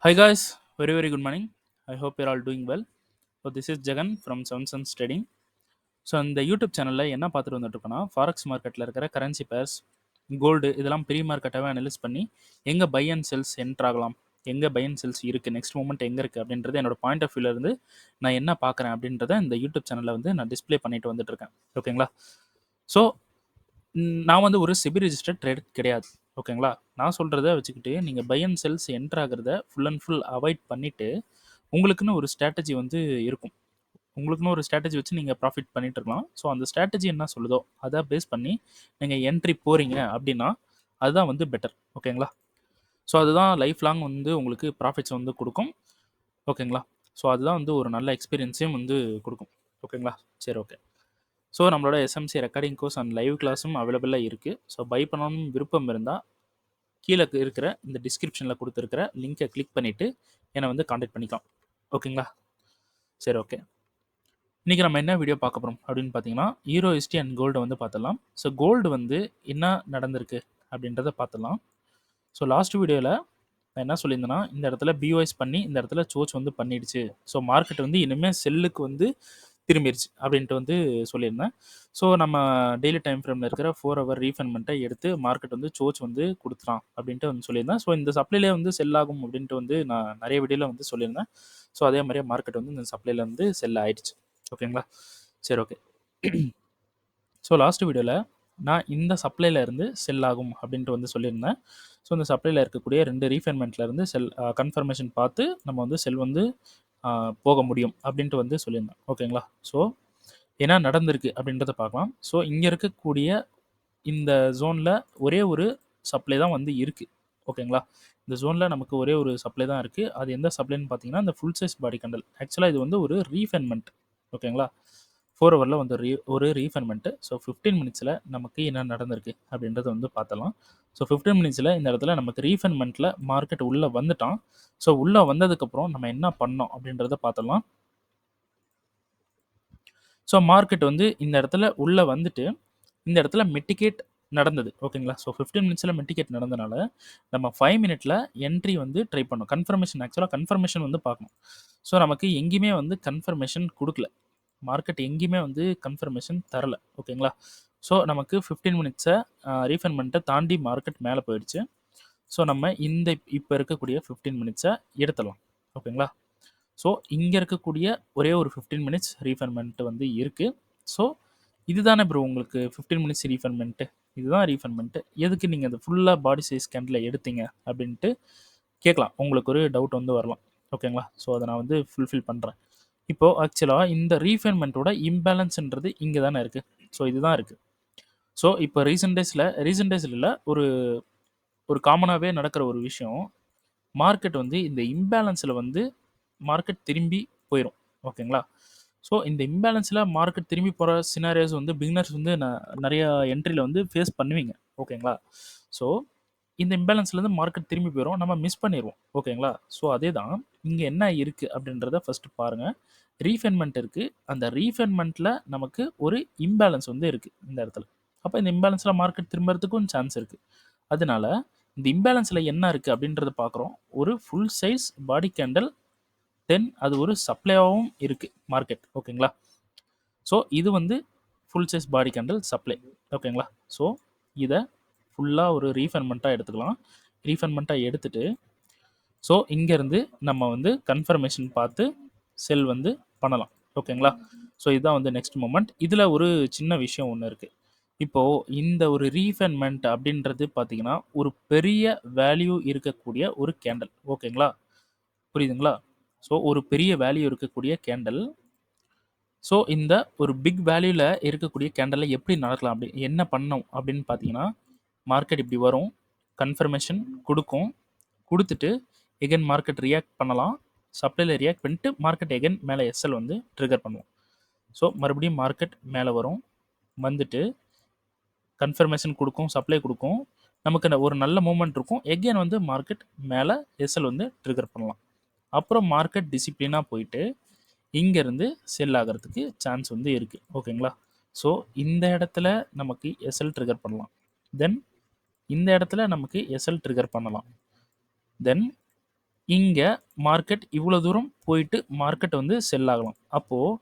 Hi guys, very good morning. I hope you're all doing well. So this is Jagan from Seven Suns Trading. So இந்த YouTube சேனலில் என்ன பார்த்துட்டு வந்துட்டுருக்கோன்னா forex மார்க்கெட்டில் இருக்கிற currency purse gold இதெல்லாம் pre மார்க்கெட்டாகவே analyse பண்ணி எங்கே பை அண்ட் செல்ஸ் என்ட்ரு ஆகலாம், எங்கே பை அண்ட் செல்ஸ் இருக்குது, நெக்ஸ்ட் மூமெண்ட் எங்கே இருக்குது அப்படின்றது என்னோட பாயிண்ட் ஆஃப் வியூலேருந்து நான் என்ன பார்க்குறேன் அப்படின்றத இந்த யூடியூப் சேனலில் வந்து நான் டிஸ்ப்ளே பண்ணிட்டு வந்துட்டுருக்கேன். ஓகேங்களா? ஸோ நான் வந்து ஒரு செபி ரிஜிஸ்டர்ட் ட்ரேட் கிடையாது. ஓகேங்களா? நான் சொல்கிறத வச்சுக்கிட்டு நீங்கள் பை அண்ட் செல்ஸ் என்ட்ரு ஆகிறத ஃபுல் அண்ட் ஃபுல் அவாய்ட் பண்ணிவிட்டு உங்களுக்குன்னு ஒரு ஸ்ட்ராட்டஜி வந்து இருக்கும். உங்களுக்குன்னு ஒரு ஸ்ட்ராட்டஜி வச்சு நீங்கள் ப்ராஃபிட் பண்ணிட்டு இருக்கலாம். ஸோ அந்த ஸ்ட்ராட்டஜி என்ன சொல்லுதோ அதை பேஸ் பண்ணி நீங்கள் என்ட்ரி போகிறீங்க அப்படின்னா அதுதான் வந்து பெட்டர். ஓகேங்களா? ஸோ அதுதான் லைஃப் லாங் வந்து உங்களுக்கு ப்ராஃபிட்ஸ் வந்து கொடுக்கும். ஓகேங்களா? ஸோ அதுதான் வந்து ஒரு நல்ல எக்ஸ்பீரியன்ஸையும் வந்து கொடுக்கும். ஓகேங்களா? சரி, ஓகே. ஸோ நம்மளோட SMC recording course and live கிளாஸும் அவைலபிளாக இருக்குது. ஸோ பை பண்ணணும்னு விருப்பம் இருந்தால் கீழே இருக்கிற இந்த டிஸ்கிரிப்ஷனில் கொடுத்துருக்கிற லிங்கை கிளிக் பண்ணிவிட்டு என்னை வந்து காண்டாக்ட் பண்ணிக்கலாம். ஓகேங்களா? சரி, ஓகே. இன்றைக்கி நம்ம என்ன வீடியோ பார்க்க போகிறோம் அப்படின்னு பார்த்தீங்கன்னா யூரோஎஸ்டி அண்ட் கோல்டு வந்து பார்த்துடலாம். ஸோ கோல்டு வந்து என்ன நடந்திருக்கு அப்படின்றத பார்த்துடலாம். ஸோ லாஸ்ட் வீடியோவில் நான் என்ன சொல்லியிருந்தேன்னா இந்த இடத்துல பிஓஎஸ் பண்ணி இந்த இடத்துல சோச் வந்து பண்ணிடுச்சு. ஸோ மார்க்கெட் வந்து இனிமேல் செல்லுக்கு வந்து திரும்பிடுச்சு அப்படின்ட்டு வந்து சொல்லியிருந்தேன். ஸோ நம்ம டெய்லி டைம் ஃப்ரேமில் இருக்கிற 4 ஹவர் ரீஃபண்ட்மெண்ட்டை எடுத்து மார்க்கெட் வந்து சோச் வந்து கொடுத்துறான் அப்படின்ட்டு வந்து சொல்லியிருந்தேன். ஸோ இந்த சப்ளைலே வந்து செல் ஆகும் அப்படின்ட்டு வந்து நான் நிறைய வீடியோவில் வந்து சொல்லியிருந்தேன். ஸோ அதே மாதிரியே மார்க்கெட் வந்து இந்த சப்ளைல வந்து செல் ஆயிடுச்சு. ஓகேங்களா? சரி, ஓகே. ஸோ லாஸ்ட் வீடியோவில் நான் இந்த சப்ளைல இருந்து செல் ஆகும் அப்படின்ட்டு வந்து சொல்லியிருந்தேன். ஸோ இந்த சப்ளைல இருக்கக்கூடிய 2 ரீஃபைன்மெண்ட்டில் இருந்து செல் கன்ஃபர்மேஷன் பார்த்து நம்ம வந்து செல் வந்து போக முடியும் அப்படின்ட்டு வந்து சொல்லியிருந்தேன். ஓகேங்களா? ஸோ என்ன நடந்திருக்கு அப்படின்றத பார்க்கலாம். ஸோ இங்கே இருக்கக்கூடிய இந்த ஜோனில் ஒரே ஒரு சப்ளை தான் வந்து இருக்குது. ஓகேங்களா? இந்த ஜோனில் நமக்கு ஒரே ஒரு சப்ளை தான் இருக்குது. அது எந்த சப்ளைன்னு பார்த்தீங்கன்னா இந்த ஃபுல் சைஸ் பாடி கண்டல். ஆக்சுவலாக இது வந்து ஒரு ரீஃபைன்மெண்ட். ஓகேங்களா? 4 ஹவரில் வந்து ஒரு ரீஃபைன்மெண்ட்டு. ஸோ 15 மினிட்ஸில் நமக்கு என்ன நடந்திருக்கு அப்படின்றத வந்து பார்த்தலாம். ஸோ 15 மினிட்ஸில் இந்த இடத்துல நமக்கு ரீஃபைன்மெண்ட்டில் மார்க்கெட் உள்ளே வந்துட்டான். ஸோ உள்ளே வந்ததுக்கப்புறம் நம்ம என்ன பண்ணோம் அப்படின்றத பார்த்தலாம். ஸோ மார்க்கெட் வந்து இந்த இடத்துல உள்ளே வந்துட்டு இந்த இடத்துல மெட்டிகேட் நடந்தது. ஓகேங்களா? ஸோ 15 மினிட்ஸில் மெட்டிகேட் நடந்தனால நம்ம 5 மினிட்ல என்ட்ரி வந்து ட்ரை பண்ணோம். கன்ஃபர்மேஷன் ஆக்சுவலாக கன்ஃபர்மேஷன் வந்து பார்க்கணும். ஸோ நமக்கு எங்கேயுமே வந்து கன்ஃபர்மேஷன் கொடுக்கல. மார்க்கெட் எங்கேயுமே வந்து கன்ஃபர்மேஷன் தரல. ஓகேங்களா? ஸோ நமக்கு 15 மினிட்ஸை ரீஃபைன்மெண்ட்டை தாண்டி மார்க்கெட் மேலே போயிடுச்சு. ஸோ நம்ம இந்த இப்போ இருக்கக்கூடிய 15 மினிட்ஸை எடுத்துடலாம். ஓகேங்களா? ஸோ இங்கே இருக்கக்கூடிய ஒரே ஒரு 15 மினிட்ஸ் ரீஃபைன்மெண்ட் வந்து இருக்குது. ஸோ இதுதானே ப்ரோ உங்களுக்கு 15 மினிட்ஸ் ரீஃபைன்மெண்ட்டு, இதுதான் ரீஃபைன்மெண்ட்டு, எதுக்கு நீங்கள் அந்த ஃபுல்லாக பாடி சைஸ் கேண்டில் எடுத்தீங்க அப்படின்ட்டு கேட்கலாம். உங்களுக்கு ஒரு டவுட் வந்து வரலாம். ஓகேங்களா? ஸோ அதை நான் வந்து ஃபுல்ஃபில் பண்ணுறேன். இப்போது ஆக்சுவலாக இந்த ரீஃபைன்மெண்ட்டோட இம்பேலன்ஸ்ன்றது இங்கே தானே இருக்குது. ஸோ இதுதான் இருக்குது. ஸோ இப்போ ரீசெண்ட் டேஸில் இல்லை, ஒரு காமனாகவே நடக்கிற ஒரு விஷயம், மார்க்கெட் வந்து இந்த இம்பேலன்ஸில் வந்து மார்க்கெட் திரும்பி போயிடும். ஓகேங்களா? ஸோ இந்த இம்பேலன்ஸில் மார்க்கெட் திரும்பி போகிற சினாரியோஸ் வந்து பிகினர்ஸ் வந்து நிறைய என்ட்ரியில் வந்து ஃபேஸ் பண்ணுவீங்க. ஓகேங்களா? ஸோ இந்த இம்பேலன்ஸ்லேருந்து மார்க்கெட் திரும்பி போயிடும், நம்ம மிஸ் பண்ணிடுவோம். ஓகேங்களா? ஸோ அதே தான் இங்கே என்ன இருக்குது அப்படின்றத ஃபஸ்ட்டு பாருங்கள். ரீஃபைன்மெண்ட் இருக்குது. அந்த ரீஃபைன்மெண்ட்டில் நமக்கு ஒரு இம்பேலன்ஸ் வந்து இருக்குது இந்த இடத்துல. அப்போ இந்த இம்பேலன்ஸில் மார்க்கெட் திரும்புறதுக்கும் சான்ஸ் இருக்குது. அதனால இந்த இம்பேலன்ஸில் என்ன இருக்குது அப்படின்றத பார்க்குறோம். ஒரு ஃபுல் சைஸ் பாடி கேண்டல், தென் அது ஒரு சப்ளையாகவும் இருக்குது மார்க்கெட். ஓகேங்களா? ஸோ இது வந்து ஃபுல் சைஸ் பாடி கேண்டல் சப்ளை. ஓகேங்களா? ஸோ இதை ஃபுல்லாக ஒரு ரீஃபைன்மெண்ட்டாக எடுத்துக்கலாம். ரீஃபைன்மெண்ட்டாக எடுத்துகிட்டு ஸோ இங்கேருந்து நம்ம வந்து கன்ஃபர்மேஷன் பார்த்து செல் வந்து பண்ணலாம். ஓகேங்களா? ஸோ இதுதான் வந்து நெக்ஸ்ட் மூமெண்ட். இதில் ஒரு சின்ன விஷயம் ஒன்று இருக்குது. இப்போது இந்த ஒரு ரீஃபைன்மெண்ட் அப்படின்றது பார்த்தீங்கன்னா ஒரு பெரிய வேல்யூ இருக்கக்கூடிய ஒரு கேண்டல். ஓகேங்களா? புரியுதுங்களா? ஸோ ஒரு பெரிய வேல்யூ இருக்கக்கூடிய கேண்டல். ஸோ இந்த ஒரு பிக் வேல்யூவில் இருக்கக்கூடிய கேண்டலில் எப்படி நடக்கலாம், அப்படி என்ன பண்ணணும் அப்படின்னு பார்த்தீங்கன்னா மார்க்கெட் இப்படி வரும், கன்ஃபர்மேஷன் கொடுக்கும், கொடுத்துட்டு எகைன் மார்க்கெட் ரியாக்ட் பண்ணலாம். சப்ளைல ரியாக்ட் பண்ணிட்டு மார்க்கெட் எகைன் மேலே எஸ்எல் வந்து ட்ரிகர் பண்ணுவோம். ஸோ மறுபடியும் மார்க்கெட் மேலே வரும், வந்துட்டு கன்ஃபர்மேஷன் கொடுக்கும், சப்ளை கொடுக்கும், நமக்கு ஒரு நல்ல மூமெண்ட் இருக்கும். எகைன் வந்து மார்க்கெட் மேலே எஸ்எல் வந்து ட்ரிகர் பண்ணலாம். அப்புறம் மார்க்கெட் டிசிப்ளினாக போயிட்டு இங்கேருந்து செல் ஆகிறதுக்கு சான்ஸ் வந்து இருக்குது. ஓகேங்களா? ஸோ இந்த இடத்துல நமக்கு எஸ்எல் ட்ரிகர் பண்ணலாம். தென் இந்த இடத்துல நமக்கு எஸ்எல் ட்ரிகர் பண்ணலாம். தென் இங்கே மார்க்கெட் இவ்வளோ தூரம் போயிட்டு மார்க்கெட் வந்து செல் ஆகலாம். அப்போது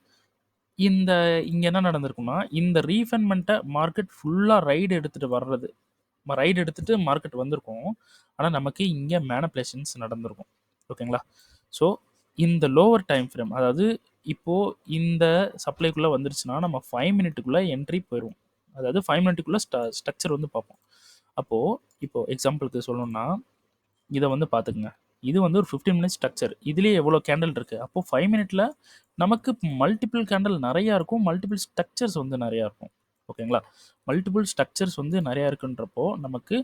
இந்த இங்கே என்ன நடந்திருக்கும்னா, இந்த ரீஃபைன்மெண்ட்டை மார்க்கெட் ஃபுல்லாக ரைடு எடுத்துட்டு மார்க்கெட் வந்திருக்கும். ஆனால் நமக்கு இங்கே மேனிபுலேஷன்ஸ் நடந்திருக்கும். ஓகேங்களா? ஸோ இந்த லோவர் டைம் ஃப்ரேம், அதாவது இப்போது இந்த சப்ளைக்குள்ளே வந்துருச்சுன்னா நம்ம 5 மினிட்டுக்குள்ளே என்ட்ரி போயிடுவோம். அதாவது 5 மினிட்டுக்குள்ளே ஸ்ட்ரக்சர் வந்து பார்ப்போம். அப்போது இப்போது எக்ஸாம்பிளுக்கு சொல்லணும்னா இதை வந்து பார்த்துக்குங்க. இது வந்து ஒரு 15 மினிட்ஸ் ஸ்ட்ரக்சர். இதுலேயே எவ்வளோ கேண்டில் இருக்குது. அப்போது 5 மினிட்ல நமக்கு மல்டிபிள் கேண்டில் நிறையா இருக்கும். மல்டிபிள் ஸ்ட்ரக்சர்ஸ் வந்து நிறையா இருக்கும். ஓகேங்களா? மல்டிபிள் ஸ்ட்ரக்சர்ஸ் வந்து நிறையா இருக்குன்றப்போ நமக்கு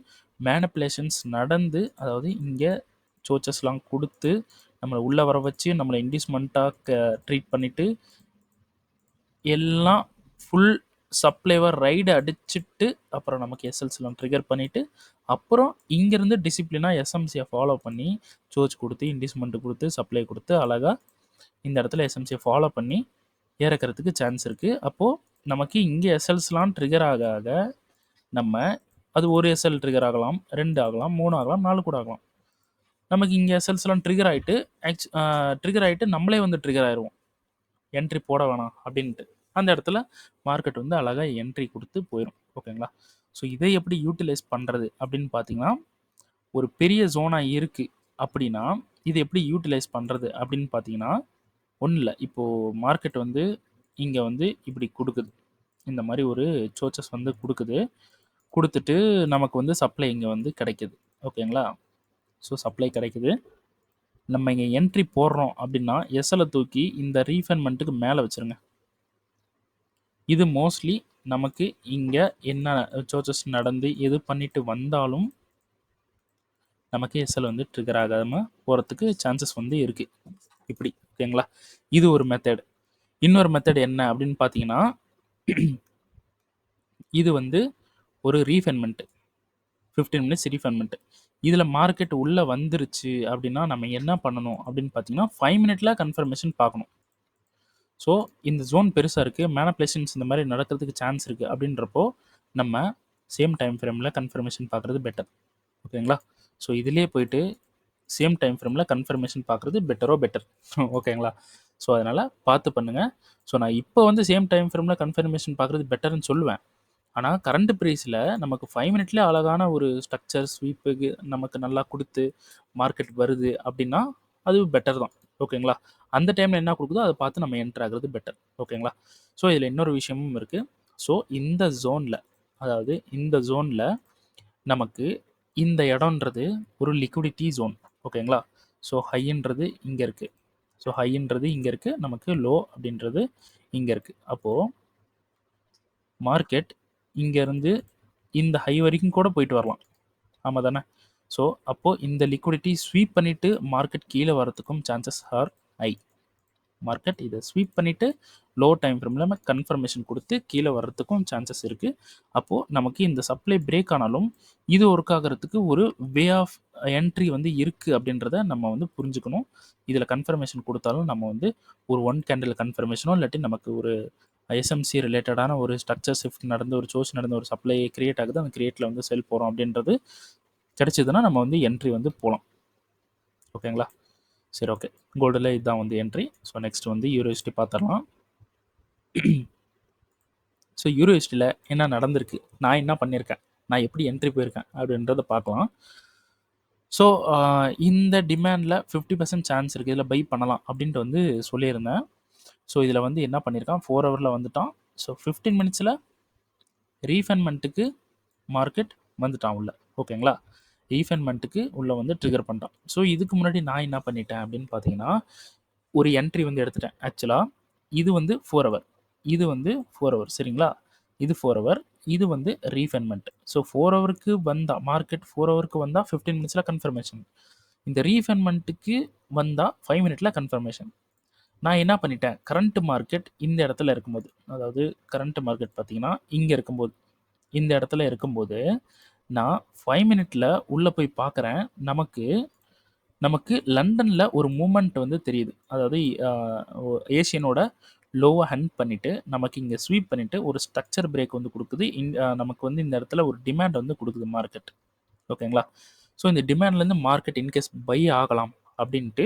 மேனிப்புலேஷன்ஸ் நடந்து, அதாவது இங்கே சோச்சஸ்லாம் கொடுத்து நம்மளை உள்ளே வர வச்சு நம்மளை இன்டிஸ்மெண்ட்டாக ட்ரீட் பண்ணிவிட்டு எல்லாம் ஃபுல் சப்ளைவர் ரைடு அடிச்சுட்டு அப்புறம் நமக்கு எஸ்எல்ஸ்லாம் ட்ரிகர் பண்ணிவிட்டு அப்புறம் இங்கேருந்து டிசிப்ளினாக எஸ்எம்சியை ஃபாலோ பண்ணி சோச் கொடுத்து இன்டிஸ்மெண்ட்டு கொடுத்து சப்ளை கொடுத்து அழகாக இந்த இடத்துல எஸ்எம்சியை ஃபாலோ பண்ணி இறக்கிறதுக்கு சான்ஸ் இருக்குது. அப்போது நமக்கு இங்கே எஸ்எல்ஸ்லாம் ட்ரிகர் ஆக ஆக நம்ம அது ஒரு எஸ்எல் ட்ரிகர் ஆகலாம், 2 ஆகலாம், 3 ஆகலாம், 4 கூட ஆகலாம். நமக்கு இங்கே எஸ்எல்ஸ்லாம் ட்ரிகர் ஆகிட்டு நம்மளே வந்து ட்ரிகர் ஆயிடுவோம், என்ட்ரி போட வேணாம் அப்படின்ட்டு. அந்த இடத்துல மார்க்கெட் வந்து அழகாக என்ட்ரி கொடுத்து போயிடும். ஓகேங்களா? ஸோ இதை எப்படி யூட்டிலைஸ் பண்ணுறது அப்படின்னு பார்த்தீங்கன்னா, ஒரு பெரிய ஜோனாக இருக்குது அப்படின்னா இதை எப்படி யூட்டிலைஸ் பண்ணுறது அப்படின்னு பார்த்தீங்கன்னா, ஒன்றும் இல்லை. இப்போது மார்க்கெட் வந்து இங்கே வந்து இப்படி கொடுக்குது, இந்த மாதிரி ஒரு சோச்சஸ் வந்து கொடுத்துட்டு நமக்கு வந்து சப்ளை இங்கே வந்து கிடைக்குது. ஓகேங்களா? ஸோ சப்ளை கிடைக்குது. நம்ம இங்கே என்ட்ரி போடுறோம் அப்படின்னா எஸ்எல்லை தூக்கி இந்த ரீஃபைன்மெண்ட்டுக்கு மேலே வச்சுருங்க. இது மோஸ்ட்லி நமக்கு இங்கே என்ன சோச்சஸ் நடந்து எது பண்ணிட்டு வந்தாலும் நமக்கு எஸ்எல் வந்து ட்ரிகர் ஆகாமல் போகிறதுக்கு சான்சஸ் வந்து இருக்குது. இப்படி. ஓகேங்களா? இது ஒரு மெத்தட். இன்னொரு மெத்தட் என்ன அப்படின்னு பார்த்தீங்கன்னா, இது வந்து ஒரு ரீஃபைன்மெண்ட்டு, 15 மினிட்ஸ் ரீஃபைன்மெண்ட்டு. இதில் மார்க்கெட் உள்ளே வந்துருச்சு அப்படின்னா நம்ம என்ன பண்ணணும் அப்படின்னு பார்த்தீங்கன்னா, 5 மினிட்ல கன்ஃபர்மேஷன் பார்க்கணும். ஸோ இந்த ஜோன் பெருசாக இருக்குது, மேனிப்புலேஷன்ஸ் இந்த மாதிரி நடக்கிறதுக்கு சான்ஸ் இருக்குது அப்படின்றப்போ நம்ம சேம் டைம் ஃப்ரேமில் கன்ஃபர்மேஷன் பார்க்குறது பெட்டர். ஓகேங்களா? ஸோ இதுலேயே போயிட்டு சேம் டைம் ஃப்ரேமில் கன்ஃபர்மேஷன் பார்க்குறது பெட்டர். ஓகேங்களா? ஸோ அதனால் பார்த்து பண்ணுங்கள். ஸோ நான் இப்போ வந்து சேம் டைம் ஃப்ரேமில் கன்ஃபர்மேஷன் பார்க்குறது பெட்டர்னு சொல்லுவேன். ஆனால் கரண்ட் ப்ரைஸில் நமக்கு 5 மினிட்லேயே அழகான ஒரு ஸ்ட்ரக்சர் ஸ்வீப்புக்கு நமக்கு நல்லா கொடுத்து மார்க்கெட் வருது அப்படின்னா அது பெட்டர் தான். ஓகேங்களா? அந்த டைமில் என்ன கொடுக்குதோ அதை பார்த்து நம்ம என்ட்ரு ஆகிறது பெட்டர். ஓகேங்களா? ஸோ இதில் இன்னொரு விஷயமும் இருக்குது. ஸோ இந்த ஜோனில், அதாவது இந்த ஜோனில் நமக்கு இந்த இடம்ன்றது ஒரு லிக்விடிட்டி ஜோன். ஓகேங்களா? ஸோ ஹைன்றது இங்கே இருக்குது, ஸோ ஹைன்றது இங்கே இருக்குது, நமக்கு லோ அப்படின்றது இங்கே இருக்குது. அப்போது மார்க்கெட் இங்கேருந்து இந்த ஹை வரைக்கும் கூட போயிட்டு வரலாம். ஆமாம் தானே? ஸோ அப்போது இந்த லிக்விடிட்டி ஸ்வீப் பண்ணிவிட்டு மார்க்கெட் கீழே வரத்துக்கும் சான்சஸ் ஆர் ஹை. மார்க்கெட் இதை ஸ்வீப் பண்ணிவிட்டு லோ டைம் ஃப்ரேமில் கன்ஃபர்மேஷன் கொடுத்து கீழே வர்றதுக்கும் சான்சஸ் இருக்குது. அப்போது நமக்கு இந்த சப்ளை பிரேக் ஆனாலும் இது ஒர்க் ஆகிறதுக்கு ஒரு வே ஆஃப் என்ட்ரி வந்து இருக்குது அப்படின்றத நம்ம வந்து புரிஞ்சுக்கணும். இதில் கன்ஃபர்மேஷன் கொடுத்தாலும் நம்ம வந்து ஒரு 1 கேண்டில் கன்ஃபர்மேஷனோ இல்லாட்டி நமக்கு ஒரு எஸ்எம்சி ரிலேட்டடான ஒரு ஸ்ட்ரக்சர் ஷிஃப்ட் நடந்து ஒரு சோர்ஸ் நடந்த ஒரு சப்ளை கிரியேட் ஆகுது, அந்த கிரியேட்டில் வந்து செல் போகிறோம் அப்படின்றது கிடைச்சதுன்னா நம்ம வந்து என்ட்ரி வந்து போகலாம். ஓகேங்களா? சரி, ஓகே. கோல்டில் இதுதான் வந்து என்ட்ரி. ஸோ நெக்ஸ்ட் வந்து யூரோஎஸ்டி பார்த்துடலாம். ஸோ யூரோஎஸ்டியில் என்ன நடந்திருக்கு, நான் என்ன பண்ணியிருக்கேன், நான் எப்படி என்ட்ரி போயிருக்கேன் அப்படின்றத பார்க்கலாம். ஸோ இந்த டிமாண்டில் 50% சான்ஸ் இருக்குது, இதில் பை பண்ணலாம் அப்படின்ட்டு வந்து சொல்லியிருந்தேன். ஸோ இதில் வந்து என்ன பண்ணியிருக்கான், 4 ஹவரில் வந்துட்டான். ஸோ 15 மினிட்ஸில் ரீஃபைன்மெண்ட்டுக்கு மார்க்கெட் வந்துட்டான் உள்ள. ஓகேங்களா? ரீஃபைன்மெண்ட்டுக்கு உள்ளே வந்து ட்ரிகர் பண்ணிட்டான். ஸோ இதுக்கு முன்னாடி நான் என்ன பண்ணிட்டேன் அப்படின்னு பார்த்தீங்கன்னா, ஒரு என்ட்ரி வந்து எடுத்துட்டேன். ஆக்சுவலாக இது வந்து 4 ஹவர், இது வந்து 4 ஹவர். சரிங்களா? இது 4 ஹவர், இது வந்து ரீஃபைன்மெண்ட். ஸோ 4 ஹவருக்கு வந்தால் மார்க்கெட் 4 ஹவருக்கு வந்தால் 15 மினிட்ஸில் கன்ஃபர்மேஷன். இந்த ரீஃபைன்மெண்ட்டுக்கு வந்தால் 5 மினிட்ல கன்ஃபர்மேஷன். நான் என்ன பண்ணிட்டேன், கரண்ட் மார்க்கெட் இந்த இடத்துல இருக்கும்போது, அதாவது கரண்ட் மார்க்கெட் பார்த்தீங்கன்னா இங்கே இருக்கும்போது, இந்த இடத்துல இருக்கும்போது நான் 5 மினிட்ல உள்ளே போய் பார்க்குறேன். நமக்கு லண்டனில் ஒரு மூமெண்ட் வந்து தெரியுது. அதாவது ஏஷியனோட லோவை ஹண்ட் பண்ணிவிட்டு நமக்கு இங்கே ஸ்வீப் பண்ணிவிட்டு ஒரு ஸ்ட்ரக்சர் பிரேக் வந்து கொடுக்குது. நமக்கு வந்து இந்த இடத்துல ஒரு டிமாண்ட் வந்து கொடுக்குது மார்க்கெட். ஓகேங்களா? ஸோ இந்த டிமாண்ட்லேருந்து மார்க்கெட் இன்கேஸ் பை ஆகலாம் அப்படின்ட்டு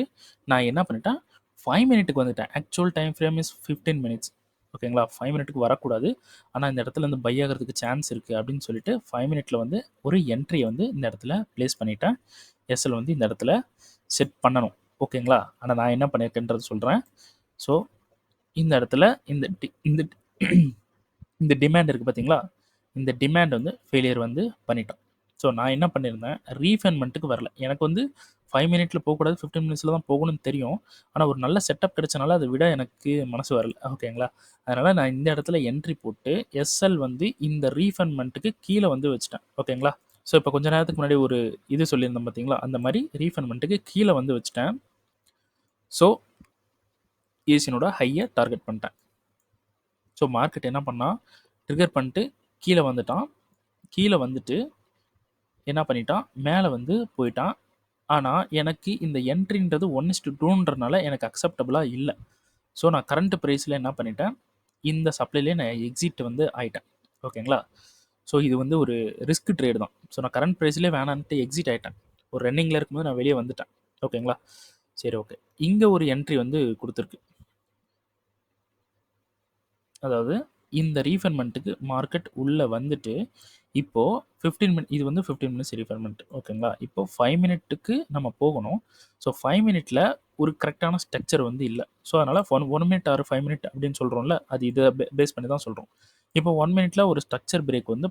நான் என்ன பண்ணிட்டேன், 5 மினிட்டுக்கு வந்துட்டேன். Actual time frame is 15 minutes. ஓகேங்களா? 5 மினிட்டுக்கு வரக்கூடாது. ஆனா இந்த இடத்துல வந்து பை ஆகுறதுக்கு சான்ஸ் இருக்கு அப்படின்னு சொல்லிட்டு 5 மினிட்ல வந்து ஒரு என்ட்ரிய வந்து இந்த இடத்துல பிளேஸ் பண்ணிட்டேன். எஸ்எல் வந்து இந்த இடத்துல செட் பண்ணணும். ஓகேங்களா? ஆனா நான் என்ன பண்ணியிருக்கேன்றத சொல்றேன். ஸோ இந்த இடத்துல இந்த இந்த டிமாண்ட் இருக்கு பார்த்தீங்களா? இந்த டிமாண்ட் வந்து ஃபெயிலியர் வந்து பண்ணிட்டோம். ஸோ நான் என்ன பண்ணியிருந்தேன், ரீஃபைன்மென்ட்டுக்கு வரல. எனக்கு வந்து 5 மினிட்ல போகக்கூடாது, 15 மினிட்ஸ்ல தான் போகணும்னு தெரியும். ஆனா ஒரு நல்ல செட்டப் கிடைச்சனால அத விட எனக்கு மனசு வரல. ஓகேங்களா? அதனால நான் இந்த இடத்துல என்ட்ரி போட்டு எஸ்எல் வந்து இந்த ரீஃபைன்மென்ட்டுக்கு கீழ வந்து வச்சுட்டேன். ஓகேங்களா? ஸோ இப்போ கொஞ்ச நேரத்துக்கு முன்னாடி ஒரு இது சொல்லியிருந்தேன் பார்த்தீங்களா? அந்த மாரி ரீஃபைன்மென்ட்டுக்கு கீழ வந்து வச்சுட்டேன். ஸோ ஏசியனோட ஹைய டார்கெட் பண்ணிட்டேன். ஸோ மார்க்கெட் என்ன பண்ணான், ட்ரிகர் பண்ணிட்டு கீழ வந்துட்டான். கீழ வந்துட்டு என்ன பண்ணிட்டான், மேல வந்து போயிட்டான். ஆனா, எனக்கு இந்த என்ட்ரின்றது 1:2ன்றனால எனக்கு அக்செப்டபுளா இல்ல. ஸோ, நான் கரண்ட் பிரைஸ்ல என்ன பண்ணிட்டேன், இந்த சப்ளைலயே நான் எக்ஸிட் வந்து ஆயிட்டேன். ஓகேங்களா? ஸோ, இது வந்து ஒரு ரிஸ்க் ட்ரேட் தான். ஸோ, நான் கரண்ட் பிரைஸ்லயே வேணான்ட்டு எக்ஸிட் ஆயிட்டேன். ஒரு ரன்னிங்ல இருக்கும்போது நான் வெளிய வந்துட்டேன். ஓகேங்களா? சரி, ஓகே. இங்க ஒரு என்ட்ரி வந்து குடுத்துருக்கு. அதாவது இந்த ரீஃபைன்மென்ட்டுக்கு மார்க்கெட் உள்ள வந்துட்டு, இப்போ 15 இது வந்து 15 மினிட்ஸ் ரீஃபைன்மென்ட். ஓகேங்களா? இப்போ 5 மினிட்டுக்கு நம்ம போகணும். ஸோ 5 மினிட்ல ஒரு கரெக்ட்டான ஸ்ட்ரக்சர் வந்து இல்ல. ஸோ அதனால 1 மினிட் ஆர் 5 மினிட் அப்படின்னு சொல்றோம்ல, அது இத பேஸ் பண்ணி தான் சொல்றோம். இப்போ 1 மினிட்ல ஒரு ஸ்ட்ரக்சர் பிரேக் வந்து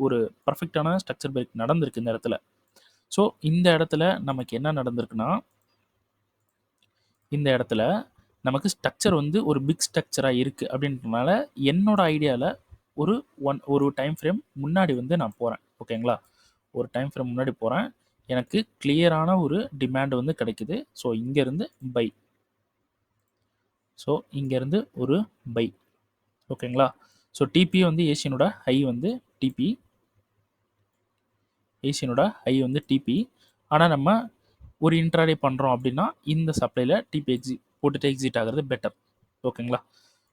ஒரு பெர்ஃபெக்ட்டான ஸ்ட்ரக்சர் பிரேக் நடந்திருக்கு இந்த இடத்துல. ஸோ இந்த இடத்துல நமக்கு என்ன நடந்திருக்குன்னா, இந்த இடத்துல நமக்கு ஸ்ட்ரக்சர் வந்து ஒரு பிக் ஸ்ட்ரக்சரா இருக்கு அப்படின்றனால, என்னோட ஐடியால ஒரு ஒரு டைம் ஃப்ரேம் முன்னாடி வந்து நான் போறேன். ஓகேங்களா? ஒரு டைம் ஃப்ரேம் முன்னாடி போறேன். எனக்கு கிளியரான ஒரு டிமாண்ட் வந்து கிடைக்குது. ஸோ இங்கேருந்து பை. ஸோ இங்கேருந்து ஒரு பை. ஓகேங்களா? ஸோ டிபி வந்து ஏசியனோட ஹை வந்து டிபி. ஏசியனோட ஹை வந்து டிபி. ஆனா நம்ம ஒரு இன்ட்ராடே பண்ணுறோம் அப்படின்னா, இந்த சப்ளைல டிபி போட்டுட்டு எக்ஸிட் ஆகிறது பெட்டர். ஓகேங்களா?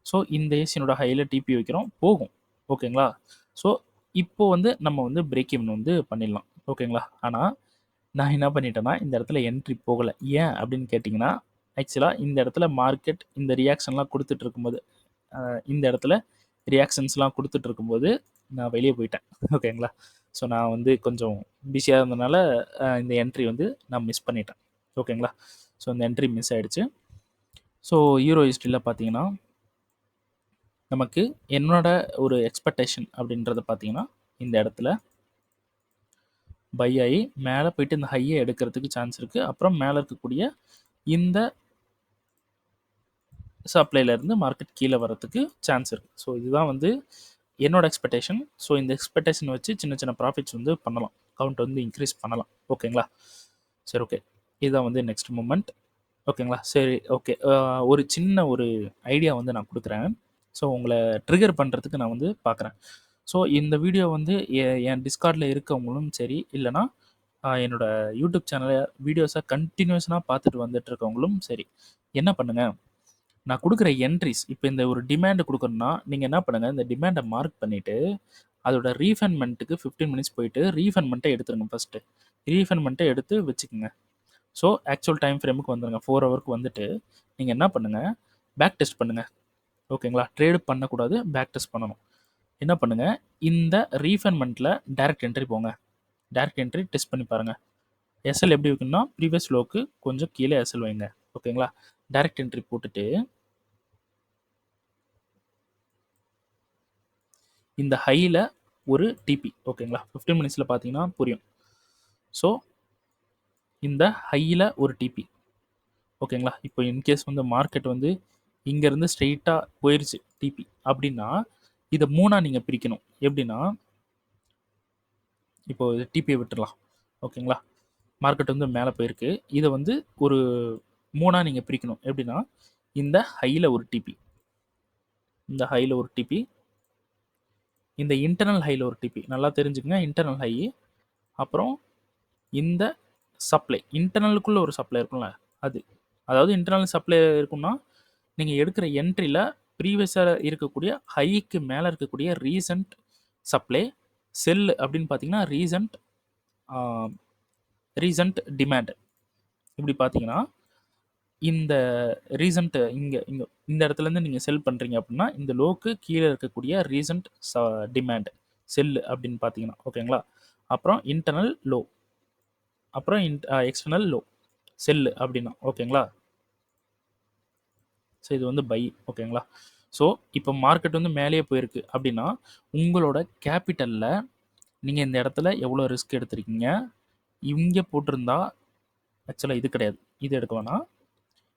ஸோ இந்த ஏசியனோட ஹையில் டிபி வைக்கிறோம், போகும். ஓகேங்களா? ஸோ இப்போ வந்து நம்ம வந்து பிரேக் ஈவன் வந்து பண்ணிடலாம். ஓகேங்களா? ஆனால் நான் என்ன பண்ணிட்டேன்னா, இந்த இடத்துல என்ட்ரி போகலை. ஏன் அப்படின்னு கேட்டிங்கன்னா, ஆக்சுவலாக இந்த இடத்துல மார்க்கெட் இந்த ரியாக்ஷன்லாம் கொடுத்துட்டு இருக்கும்போது, இந்த இடத்துல ரியாக்ஷன்ஸ்லாம் கொடுத்துட்டு இருக்கும்போது நான் வெளியே போயிட்டேன். ஓகேங்களா? ஸோ நான் வந்து கொஞ்சம் பிஸியாக இருந்தனால இந்த என்ட்ரி வந்து நான் மிஸ் பண்ணிட்டேன். ஓகேங்களா? ஸோ இந்த என்ட்ரி மிஸ் ஆயிடுச்சு. ஸோ யூரோ ஹிஸ்ட்ரியில் பார்த்தீங்கன்னா, நமக்கு என்னோட ஒரு எக்ஸ்பெக்டேஷன் அப்படின்றத பார்த்தீங்கன்னா, இந்த இடத்துல பை ஆகி மேலே போயிட்டு இந்த ஹையை எடுக்கிறதுக்கு சான்ஸ் இருக்குது. அப்புறம் மேலே இருக்கக்கூடிய இந்த சப்ளைலேருந்து மார்க்கெட் கீழே வரதுக்கு சான்ஸ் இருக்குது. ஸோ இதுதான் வந்து என்னோட எக்ஸ்பெக்டேஷன். ஸோ இந்த எக்ஸ்பெக்டேஷன் வச்சு சின்ன சின்ன ப்ராஃபிட்ஸ் வந்து பண்ணலாம். கவுண்ட் வந்து இன்க்ரீஸ் பண்ணலாம். ஓகேங்களா? சரி, ஓகே. இதுதான் வந்து நெக்ஸ்ட் மூமெண்ட். ஓகேங்களா? சரி, ஓகே. ஒரு சின்ன ஒரு ஐடியா வந்து நான் கொடுக்குறேன். ஸோ உங்களை ட்ரிகர் பண்ணுறதுக்கு நான் வந்து பார்க்குறேன். ஸோ இந்த வீடியோ வந்து என் டிஸ்கார்டில் இருக்கவங்களும் சரி, இல்லைனா என்னோட யூடியூப் சேனலை வீடியோஸை கண்டினியூஸாக பார்த்துட்டு வந்துட்டு இருக்கவங்களும் சரி, என்ன பண்ணுங்கள், நான் கொடுக்குற என்ட்ரிஸ் இப்போ இந்த ஒரு டிமாண்ட் கொடுக்குறேன்னா, நீங்கள் என்ன பண்ணுங்கள், இந்த டிமாண்டை மார்க் பண்ணிவிட்டு அதோட ரீஃபைன்மெண்ட்டுக்கு 15 மினிட்ஸ் போயிட்டு ரீஃபைன்மெண்ட்டை எடுத்துருங்க ஃபஸ்ட்டு. ரீஃபைன்மெண்ட்டை எடுத்து வச்சுக்கோங்க. ஸோ ஆக்சுவல் டைம் ஃப்ரேமுக்கு வந்துடுங்க. 4 ஹவருக்கு வந்துட்டு நீங்கள் என்ன பண்ணுங்கள், பேக் டெஸ்ட் பண்ணுங்கள். ஓகேங்களா? ட்ரேடு பண்ணக்கூடாது, பேக் டெஸ்ட் பண்ணணும். என்ன பண்ணுங்கள், இந்த ரீஃபைன்மெண்ட்டில் டைரக்ட் என்ட்ரி போங்க. டைரக்ட் என்ட்ரி டெஸ்ட் பண்ணி பாருங்கள். எஸ்எல் எப்படி வைக்கணும்னா, ப்ரீவியஸ் லோக்கு கொஞ்சம் கீழே எஸ்எல் வைங்க. ஓகேங்களா? டைரக்ட் என்ட்ரி போட்டுட்டு இந்த ஹையில் ஒரு டிபி. ஓகேங்களா? 15 மினிட்ஸில் பார்த்தீங்கன்னா புரியும். ஸோ இந்த ஹையில் ஒரு டிபி. ஓகேங்களா? இப்போ இன்கேஸ் வந்து மார்க்கெட் வந்து இங்கேருந்து ஸ்ட்ரெயிட்டாக போயிருச்சு டிபி அப்படின்னா, இதை 3ஆ நீங்கள் பிரிக்கணும். எப்படின்னா, இப்போ டிபியை விட்டுடலாம். ஓகேங்களா? மார்க்கெட் வந்து மேலே போயிருக்கு. இதை வந்து ஒரு 3ஆ நீங்கள் பிரிக்கணும். எப்படின்னா, இந்த ஹையில் ஒரு டிபி, இந்த ஹையில் ஒரு டிபி, இந்த இன்டர்னல் ஹையில் ஒரு டிபி. நல்லா தெரிஞ்சுக்கங்க, இன்டர்னல் ஹை. அப்புறம் இந்த சப்ளை, இன்டர்னலுக்குள்ள ஒரு சப்ளை இருக்கும்ல அது. அதாவது இன்டர்னல் சப்ளை இருக்கும்னா, நீங்கள் எடுக்கிற என்ட்ரியில் ப்ரீவியஸாக இருக்கக்கூடிய ஹைக்கு மேலே இருக்கக்கூடிய ரீசன்ட் சப்ளை, செல் அப்படின்னு பார்த்தீங்கன்னா ரீசன்ட் டிமாண்ட். இப்படி பார்த்தீங்கன்னா, இந்த ரீசன்ட் இங்க இங்க இந்த இடத்துலேருந்து நீங்கள் செல் பண்ணுறீங்க அப்படின்னா, இந்த லோக்கு கீழே இருக்கக்கூடிய ரீசன்ட் டிமாண்ட் செல் அப்படின்னு பார்த்தீங்கன்னா, ஓகேங்களா? அப்புறம் இன்டர்னல் லோ, அப்புறம் எக்ஸ்டர்னல் லோ செல் அப்படின்னா, ஓகேங்களா? ஸோ இது வந்து பை, ஓகேங்களா? ஸோ இப்போ மார்க்கெட் வந்து மேலேயே போயிருக்கு அப்படின்னா, உங்களோட கேபிட்டலில் நீங்கள் இந்த இடத்துல எவ்வளோ ரிஸ்க் எடுத்திருக்கீங்க, இங்கே போட்டிருந்தா ஆக்சுவலாக இது கிடையாது, இது எடுக்க வேணாம்.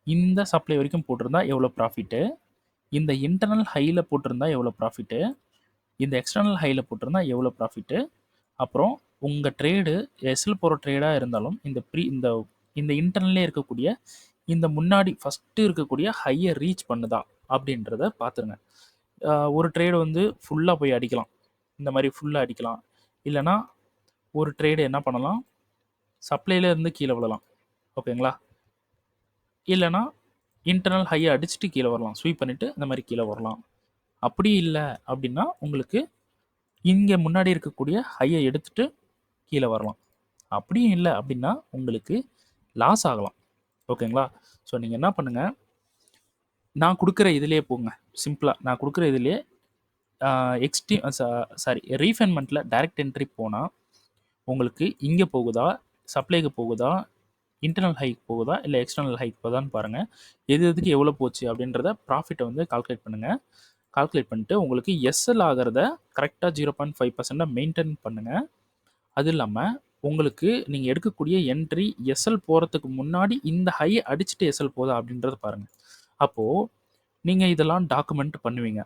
இந்த சப்ளை வரைக்கும் போட்டிருந்தா எவ்வளோ ப்ராஃபிட்டு, இந்த இன்டர்னல் ஹையில் போட்டிருந்தா எவ்வளோ ப்ராஃபிட்டு, இந்த எக்ஸ்டர்னல் ஹையில் போட்டிருந்தா எவ்வளோ ப்ராஃபிட்டு, அப்புறம் உங்கள் ட்ரேடு எஸ்எல் போகிற ட்ரேடாக இருந்தாலும் இந்த இந்த இன்டர்னல்லே இருக்கக்கூடிய இந்த முன்னாடி ஃபஸ்ட்டு இருக்கக்கூடிய ஹையை ரீச் பண்ணுதா அப்படின்றத பார்த்துருங்க. ஒரு ட்ரேடு வந்து ஃபுல்லாக போய் அடிக்கலாம், இந்த மாதிரி ஃபுல்லாக அடிக்கலாம். இல்லைனா ஒரு ட்ரேடு என்ன பண்ணலாம், சப்ளைல இருந்து கீழே விழலாம், ஓகேங்களா? இல்லைனா இன்டர்னல் ஹையை அடிச்சுட்டு கீழே வரலாம், ஸ்வீப் பண்ணிவிட்டு இந்த மாதிரி கீழே வரலாம். அப்படி இல்லை அப்படின்னா உங்களுக்கு இங்கே முன்னாடி இருக்கக்கூடிய ஹையை எடுத்துட்டு கீழே வரலாம். அப்படியும் இல்லை அப்படின்னா உங்களுக்கு லாஸ் ஆகலாம், ஓகேங்களா? ஸோ நீங்கள் என்ன பண்ணுங்கள், நான் கொடுக்குற இதுலேயே போங்க. சிம்பிளாக நான் கொடுக்குற இதுலேயே ரீஃபைன்மெண்ட்டில் டைரக்ட் என்ட்ரி போனால் உங்களுக்கு இங்கே போகுதா, சப்ளைக்கு போகுதா, இன்டர்னல் ஹைக் போகுதா, இல்லை எக்ஸ்டர்னல் ஹைக் போகுதான்னு பாருங்கள். எது எதுக்கு எவ்வளோ போச்சு அப்படின்றத ப்ராஃபிட்டை வந்து கால்குலேட் பண்ணுங்கள். கால்குலேட் பண்ணிட்டு உங்களுக்கு எஸ்எல் ஆகிறத கரெக்டாக 0.5% மெயின்டைன் பண்ணுங்கள். அது இல்லாமல் உங்களுக்கு நீங்கள் எடுக்கக்கூடிய என்ட்ரி எஸ்எல் போகிறதுக்கு முன்னாடி இந்த ஹை அடிச்சுட்டு எஸ்எல் போதா அப்படின்றத பாருங்கள். அப்போது நீங்கள் இதெல்லாம் டாக்குமெண்ட் பண்ணுவீங்க.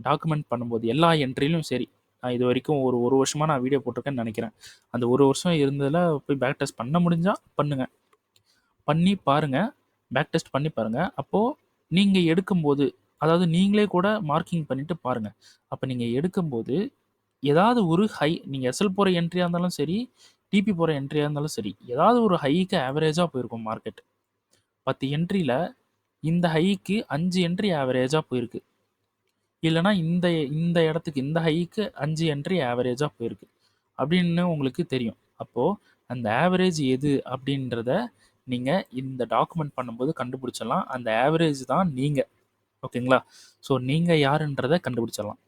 டாக்குமெண்ட் பண்ணும்போது எல்லா என்ட்ரிலையும் சரி, நான் இது வரைக்கும் ஒரு வருஷமாக நான் வீடியோ போட்டிருக்கேன்னு நினைக்கிறேன். அந்த ஒரு வருஷம் இருந்ததில் போய் பேக் டெஸ்ட் பண்ண முடிஞ்சால் பண்ணுங்கள், பண்ணி பாருங்கள், பேக் டெஸ்ட் பண்ணி பாருங்கள். அப்போது நீங்கள் எடுக்கும்போது, அதாவது நீங்களே கூட மார்க்கிங் பண்ணிவிட்டு பாருங்கள். அப்போ நீங்கள் எடுக்கும்போது ஏதாவது ஒரு ஹை, நீங்கள் எஸ்எல் போகிற என்ட்ரியாக இருந்தாலும் சரி, டிபி போகிற என்ட்ரியாக இருந்தாலும் சரி, ஏதாவது ஒரு ஹைக்கு ஆவரேஜாக போயிருக்கும் மார்க்கெட். 10 என்ட்ரியில் இந்த ஹைக்கு 5 என்ட்ரி ஆவரேஜாக போயிருக்கு. இல்லைனா இந்த இந்த இடத்துக்கு இந்த ஹைக்கு 5 என்ட்ரி ஆவரேஜாக போயிருக்கு அப்படின்னு உங்களுக்கு தெரியும். அப்போது அந்த ஆவரேஜ் எது அப்படின்றத நீங்கள் இந்த டாக்குமெண்ட் பண்ணும்போது கண்டுபிடிச்சிடலாம். அந்த ஆவரேஜ் தான் நீங்கள், ஓகேங்களா? ஸோ நீங்கள் யாருன்றதை கண்டுபிடிச்சிடலாம்.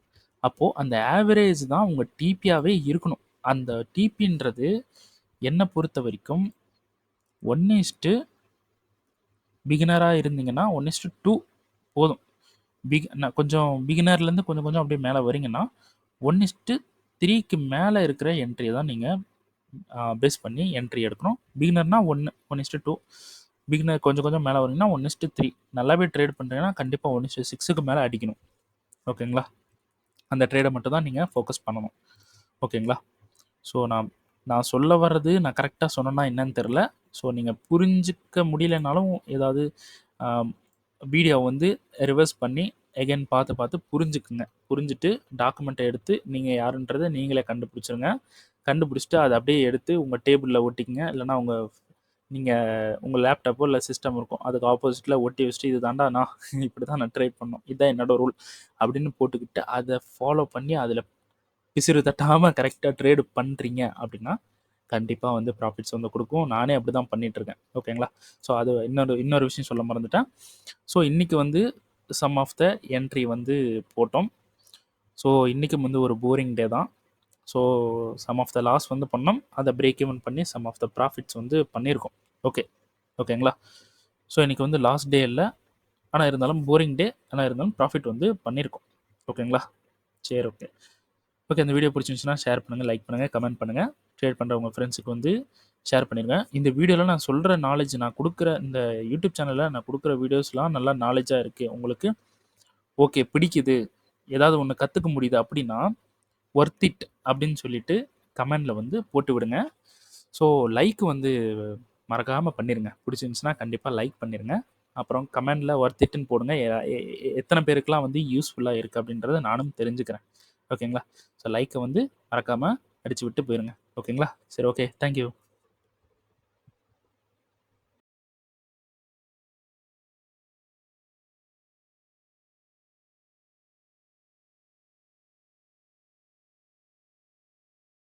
அப்போது அந்த ஆவரேஜ் தான் உங்கள் டிபியாகவே இருக்கணும். அந்த டிபின்றது என்னை பொறுத்த வரைக்கும் 1:, பிகினராக இருந்தீங்கன்னா 1:2 போதும். கொஞ்சம் பிகினர்லேருந்து கொஞ்சம் கொஞ்சம் அப்படியே மேலே வரீங்கன்னா 1:3க்கு மேலே இருக்கிற என்ட்ரியை தான் நீங்கள் பேஸ் பண்ணி என்ட்ரி எடுக்கணும். பிகினர்னா 1:2, பிகினர் கொஞ்சம் கொஞ்சம் மேலே வரீங்கன்னா 1:3. நல்லாவே ட்ரேட் பண்ணுறீங்கன்னா கண்டிப்பாக 1:6க்கு மேலே அடிக்கணும், ஓகேங்களா? அந்த ட்ரேடை மட்டும் தான் நீங்கள் ஃபோக்கஸ் பண்ணணும், ஓகேங்களா? ஸோ நான் சொல்ல வர்றது நான் கரெக்டாக சொன்னேன்னா என்னன்னு தெரில. ஸோ நீங்கள் புரிஞ்சிக்க முடியலனாலும் ஏதாவது வீடியோ வந்து ரிவர்ஸ் பண்ணி எகைன் பார்த்து புரிஞ்சுக்குங்க. புரிஞ்சுட்டு டாக்குமெண்ட்டை எடுத்து நீங்கள் யாருன்றதை நீங்களே கண்டுபிடிச்சிருங்க. கண்டுபிடிச்சிட்டு அதை அப்படியே எடுத்து உங்கள் டேபிளில் ஒட்டிக்கங்க. இல்லைனா உங்கள் லேப்டாப்போ இல்லை சிஸ்டம் இருக்கும், அதுக்கு ஆப்போசிட்டில் ஒட்டி வச்சுட்டு இது தாண்டா நான் இப்படி தான் நான் ட்ரேட் பண்ணணும், இதுதான் என்னோட ரூல் அப்படின்னு போட்டுக்கிட்டு அதை ஃபாலோ பண்ணி அதில் பிசிறு தட்டாமல் கரெக்டாக ட்ரேடு பண்ணுறீங்க அப்படின்னா கண்டிப்பாக வந்து ப்ராஃபிட்ஸ் வந்து கொடுக்கும். நானே அப்படி தான் பண்ணிகிட்ருக்கேன், ஓகேங்களா? ஸோ அது இன்னொரு விஷயம் சொல்ல மறந்துட்டேன். ஸோ இன்றைக்கி வந்து சம் ஆஃப் த என்ட்ரி வந்து போட்டோம். ஸோ இன்றைக்கும் வந்து ஒரு போரிங் டே தான். So some of the loss வந்து பண்ணோம், அதை பிரேக் ஈவன் பண்ணி சம் ஆஃப் த ப்ராஃபிட்ஸ் வந்து பண்ணியிருக்கோம். ஓகேங்களா? ஸோ இன்றைக்கி வந்து லாஸ்ட் டே இல்லை, ஆனால் இருந்தாலும் போரிங் டே, ஆனால் இருந்தாலும் ப்ராஃபிட் வந்து பண்ணியிருக்கோம், ஓகேங்களா? சரி, ஓகே. இந்த வீடியோ பிடிச்சிருந்துச்சுன்னா ஷேர் பண்ணுங்கள், லைக் பண்ணுங்கள், கமெண்ட் பண்ணுங்கள். ட்ரேட் பண்ணுற உங்கள் ஃப்ரெண்ட்ஸுக்கு வந்து ஷேர் பண்ணிடுங்க. இந்த வீடியோவில் நான் சொல்கிற நாலேஜ், நான் கொடுக்குற இந்த யூடியூப் சேனலில் நான் கொடுக்குற வீடியோஸ்லாம் நல்லா நாலேஜாக இருக்குது, உங்களுக்கு ஓகே பிடிக்குது, ஏதாவது ஒன்று கற்றுக்க முடியுது அப்படின்னா ஒர்த் இட் அப்படின்னு சொல்லிட்டு கமெண்டில் வந்து போட்டு விடுங்க. ஸோ லைக் வந்து மறக்காமல் பண்ணிடுங்க. பிடிச்சிருந்துச்சுன்னா கண்டிப்பாக லைக் பண்ணிடுங்க. அப்புறம் கமெண்டில் ஒர்த் இட்டுன்னு போடுங்க. எத்தனை பேருக்குலாம் வந்து யூஸ்ஃபுல்லாக இருக்குது அப்படின்றத நானும் தெரிஞ்சுக்கிறேன், ஓகேங்களா? ஸோ லைக்கை வந்து மறக்காமல் அடித்து விட்டு போயிருங்க, ஓகேங்களா? சரி, ஓகே, தேங்க்யூ.